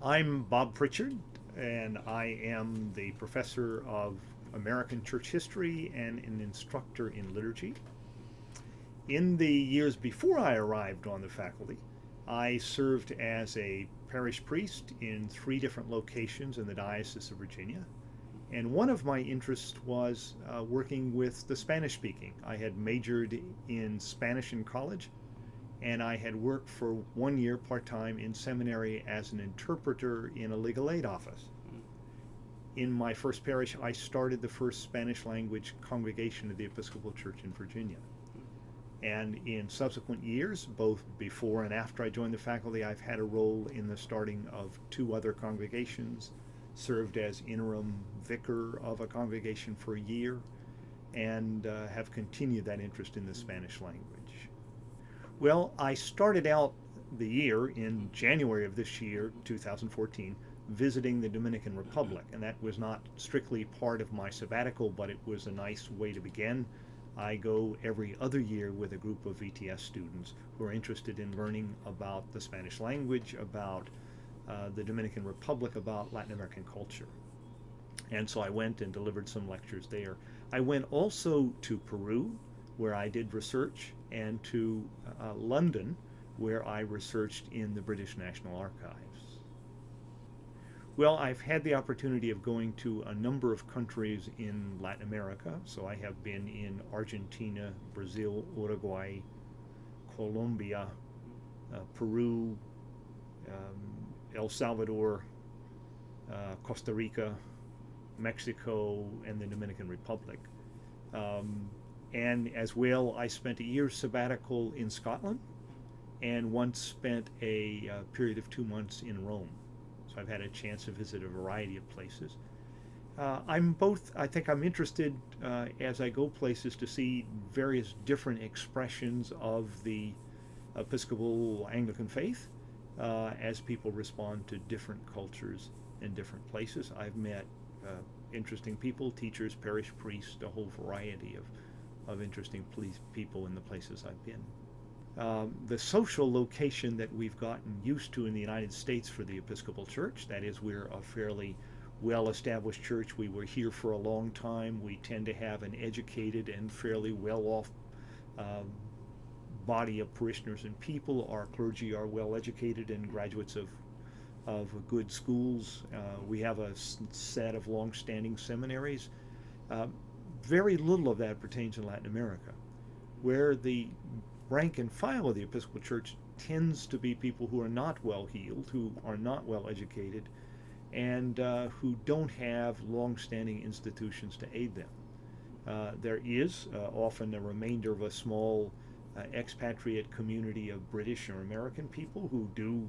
I'm Bob Prichard, and I am the professor of American Church History and an instructor in liturgy. In the years before I arrived on the faculty, I served as a parish priest in 3 different locations in the Diocese of Virginia. And one of my interests was working with the Spanish-speaking. I had majored in Spanish in college, and I had worked for 1 year part-time in seminary as an interpreter in a legal aid office. In my first parish, I started the first Spanish-language congregation of the Episcopal Church in Virginia. And in subsequent years, both before and after I joined the faculty, I've had a role in the starting of 2 other congregations, served as interim vicar of a congregation for a year, and have continued that interest in the Spanish language. Well, I started out the year in January of this year, 2014, visiting the Dominican Republic, and that was not strictly part of my sabbatical, but it was a nice way to begin. I go every other year with a group of VTS students who are interested in learning about the Spanish language, about the Dominican Republic, about Latin American culture. And so I went and delivered some lectures there. I went also to Peru, where I did research, and to London, where I researched in the British National Archives. Well, I've had the opportunity of going to a number of countries in Latin America. So I have been in Argentina, Brazil, Uruguay, Colombia, Peru, El Salvador, Costa Rica, Mexico, and the Dominican Republic. And as well, I spent a year's sabbatical in Scotland and once spent a period of 2 months in Rome. So I've had a chance to visit a variety of places. I think I'm interested as I go places to see various different expressions of the Episcopal Anglican faith as people respond to different cultures in different places. I've met interesting people, teachers, parish priests, a whole variety of interesting people in the places I've been. The social location that we've gotten used to in the United States for the Episcopal Church, that is, we're a fairly well-established church. We were here for a long time. We tend to have an educated and fairly well-off body of parishioners and people. Our clergy are well-educated and graduates of good schools. We have a set of long-standing seminaries. Very little of that pertains in Latin America, where the rank and file of the Episcopal Church tends to be people who are not well-heeled, who are not well-educated, and who don't have long-standing institutions to aid them. There is often a remainder of a small expatriate community of British or American people who do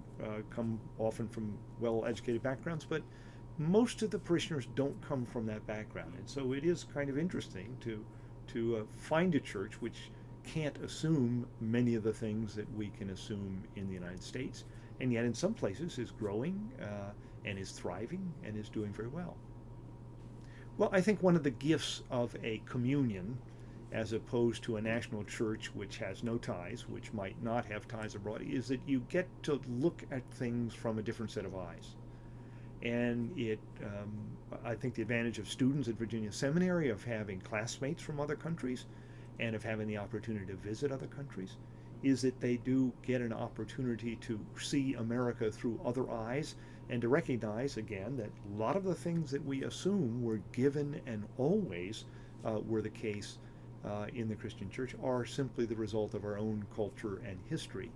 come often from well-educated backgrounds, but most of the parishioners don't come from that background. And so it is kind of interesting to find a church which can't assume many of the things that we can assume in the United States, and yet in some places is growing and is thriving and is doing very well. Well, I think one of the gifts of a communion, as opposed to a national church which has no ties, which might not have ties abroad, is that you get to look at things from a different set of eyes. And I think the advantage of students at Virginia Seminary, of having classmates from other countries and of having the opportunity to visit other countries, is that they do get an opportunity to see America through other eyes and to recognize, again, that a lot of the things that we assume were given and always were the case in the Christian church are simply the result of our own culture and history,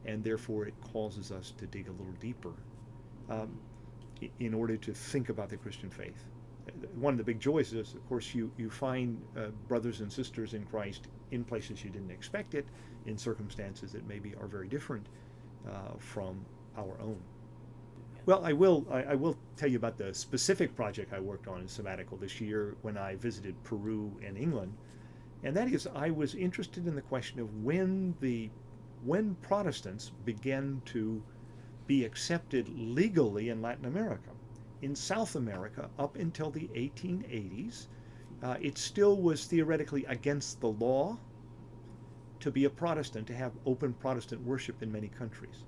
and therefore it causes us to dig a little deeper in order to think about the Christian faith. One of the big joys is, of course, you find brothers and sisters in Christ in places you didn't expect it, in circumstances that maybe are very different from our own. Well, I will tell you about the specific project I worked on in sabbatical this year when I visited Peru and England, and that is I was interested in the question of when Protestants began to be accepted legally in Latin America. In South America, up until the 1880s, it still was theoretically against the law to be a Protestant, to have open Protestant worship in many countries.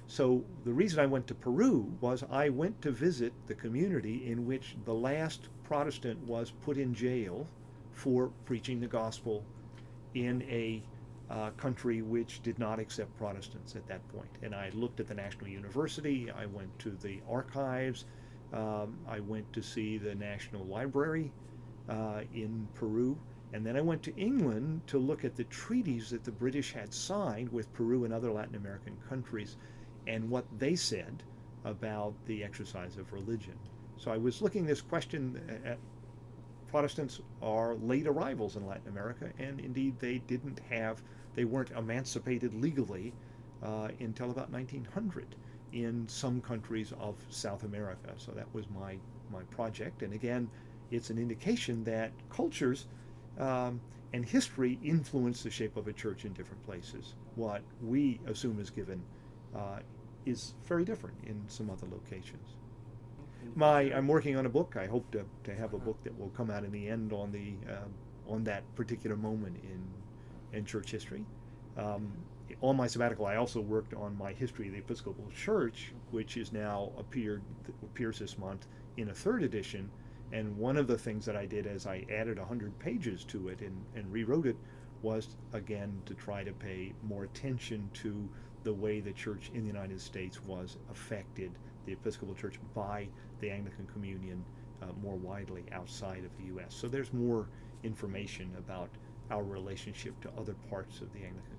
So the reason I went to Peru was I went to visit the community in which the last Protestant was put in jail for preaching the gospel in a country which did not accept Protestants at that point. And I looked at the National University, I went to the archives, I went to see the National Library in Peru, and then I went to England to look at the treaties that the British had signed with Peru and other Latin American countries and what they said about the exercise of religion. So I was looking this question at Protestants are late arrivals in Latin America, and indeed they weren't emancipated legally until about 1900 in some countries of South America. So that was my project. And again, it's an indication that cultures and history influence the shape of a church in different places. What we assume is given is very different in some other locations. I'm working on a book. I hope to have a book that will come out in the end on that particular moment in church history. On my sabbatical, I also worked on my history of the Episcopal Church, which is now appears this month in a third edition. And one of the things that I did as I added 100 pages to it and rewrote it was, again, to try to pay more attention to the way the church in the United States was affected, the Episcopal Church, by the Anglican Communion more widely outside of the U.S. So there's more information about our relationship to other parts of the Anglican